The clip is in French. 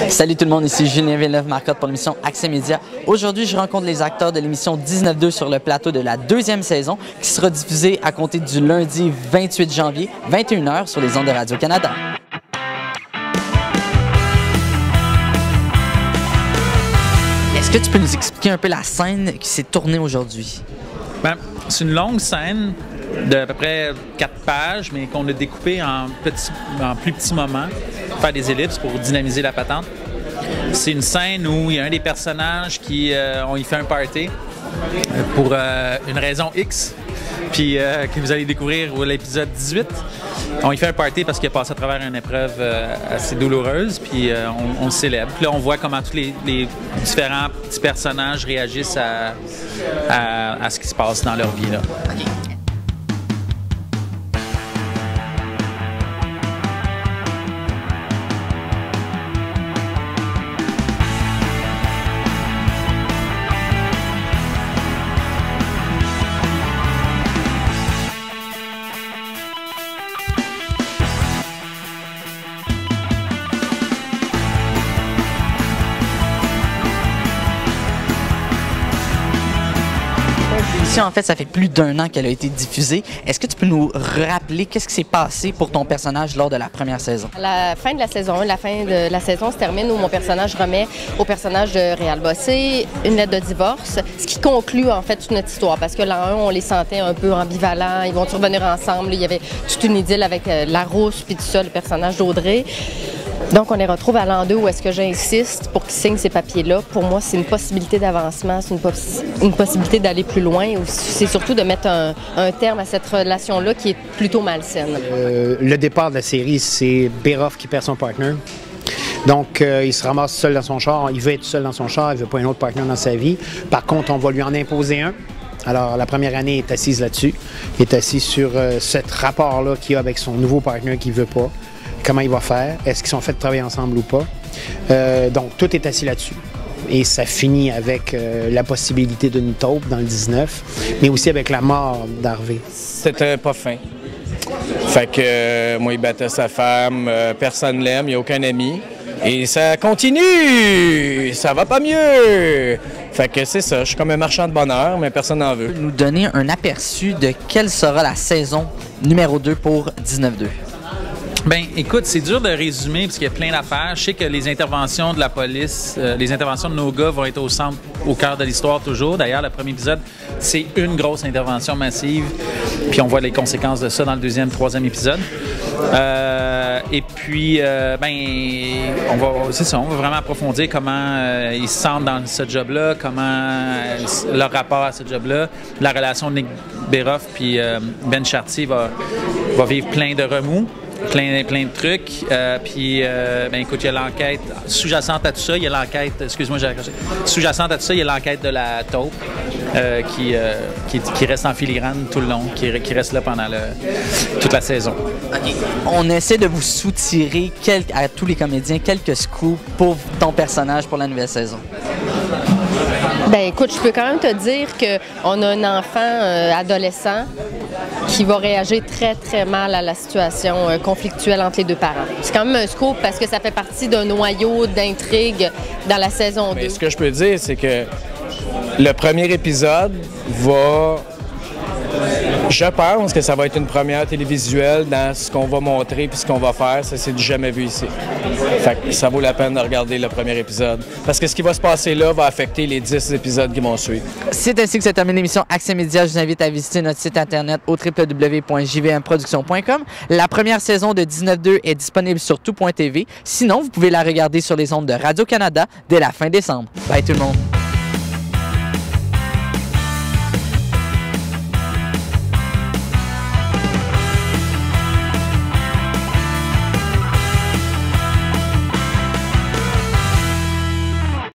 Salut tout le monde, ici Julien Villeneuve-Marcotte pour l'émission Accès Média. Aujourd'hui, je rencontre les acteurs de l'émission 19-2 sur le plateau de la deuxième saison qui sera diffusée à compter du lundi 28 janvier, 21h sur les ondes de Radio-Canada. Est-ce que tu peux nous expliquer un peu la scène qui s'est tournée aujourd'hui? Ben, c'est une longue scène d'à peu près 4 pages, mais qu'on a découpée en plus petits moments, pour faire des ellipses pour dynamiser la patente. C'est une scène où il y a un des personnages on y fait un party pour une raison X, puis que vous allez découvrir à l'épisode 18. On y fait un party parce qu'il a passé à travers une épreuve assez douloureuse, puis on le célèbre. Puis là, on voit comment tous les différents petits personnages réagissent à ce qui se passe dans leur vie, là. Okay. En fait, ça fait plus d'1 an qu'elle a été diffusée. Est-ce que tu peux nous rappeler qu'est-ce qui s'est passé pour ton personnage lors de la première saison? La fin de la saison 1, la fin de la saison se termine où mon personnage remet au personnage de Réal Bossé une lettre de divorce, ce qui conclut en fait toute notre histoire. Parce que l'an 1, on les sentait un peu ambivalents, ils vont revenir ensemble. Il y avait toute une idylle avec Larousse puis tout ça, le personnage d'Audrey. Donc, on les retrouve à l'an 2 où est-ce que j'insiste pour qu'ils signent ces papiers-là. Pour moi, c'est une possibilité d'avancement, c'est une possibilité d'aller plus loin. C'est surtout de mettre un terme à cette relation-là qui est plutôt malsaine. Le départ de la série, c'est Beroff qui perd son partner. Donc, il se ramasse seul dans son char. Il veut être seul dans son char, il ne veut pas un autre partner dans sa vie. Par contre, on va lui en imposer un. Alors, la première année, il est assise là-dessus. Il est assis sur ce rapport-là qu'il a avec son nouveau partner qu'il ne veut pas. Comment il va faire, est-ce qu'ils sont faits de travailler ensemble ou pas. Donc, tout est assis là-dessus. Et ça finit avec la possibilité d'une taupe dans le 19, mais aussi avec la mort d'Harvey. C'était pas fin. Fait que moi, il battait sa femme, personne l'aime, il n'y a aucun ami. Et ça continue! Ça va pas mieux! Fait que c'est ça, je suis comme un marchand de bonheur, mais personne n'en veut. Nous donner un aperçu de quelle sera la saison numéro 2 pour 19-2. Ben, écoute, c'est dur de résumer parce qu'il y a plein d'affaires. Je sais que les interventions de la police, les interventions de nos gars vont être au cœur de l'histoire toujours. D'ailleurs, le premier épisode, c'est une grosse intervention massive. Puis on voit les conséquences de ça dans le deuxième, troisième épisode. Et puis, on va vraiment approfondir comment ils se sentent dans ce job-là, comment leur rapport à ce job-là. La relation de Nick Beroff puis Ben Chartier va vivre plein de remous. Plein de trucs. Écoute, il y a l'enquête sous-jacente à tout ça. Il y a l'enquête, excuse-moi, j'ai raccroché. Sous-jacente à tout ça, il y a l'enquête de la taupe qui reste en filigrane tout le long, qui reste là pendant toute la saison. Okay. On essaie de vous soutirer à tous les comédiens quelques scoops pour ton personnage pour la nouvelle saison. Ben écoute, je peux quand même te dire qu'on a un enfant adolescent qui va réagir très, très mal à la situation conflictuelle entre les deux parents. C'est quand même un scoop parce que ça fait partie d'un noyau d'intrigue dans la saison 2. Mais ce que je peux dire, c'est que le premier épisode va... Je pense que ça va être une première télévisuelle dans ce qu'on va montrer puis ce qu'on va faire. Ça, c'est du jamais vu ici. Fait que ça vaut la peine de regarder le premier épisode. Parce que ce qui va se passer là va affecter les 10 épisodes qui vont suivre. C'est ainsi que se termine l'émission Accès Média. Je vous invite à visiter notre site internet au www.jvmproduction.com. La première saison de 19-2 est disponible sur tout.tv. Sinon, vous pouvez la regarder sur les ondes de Radio-Canada dès la fin décembre. Bye tout le monde!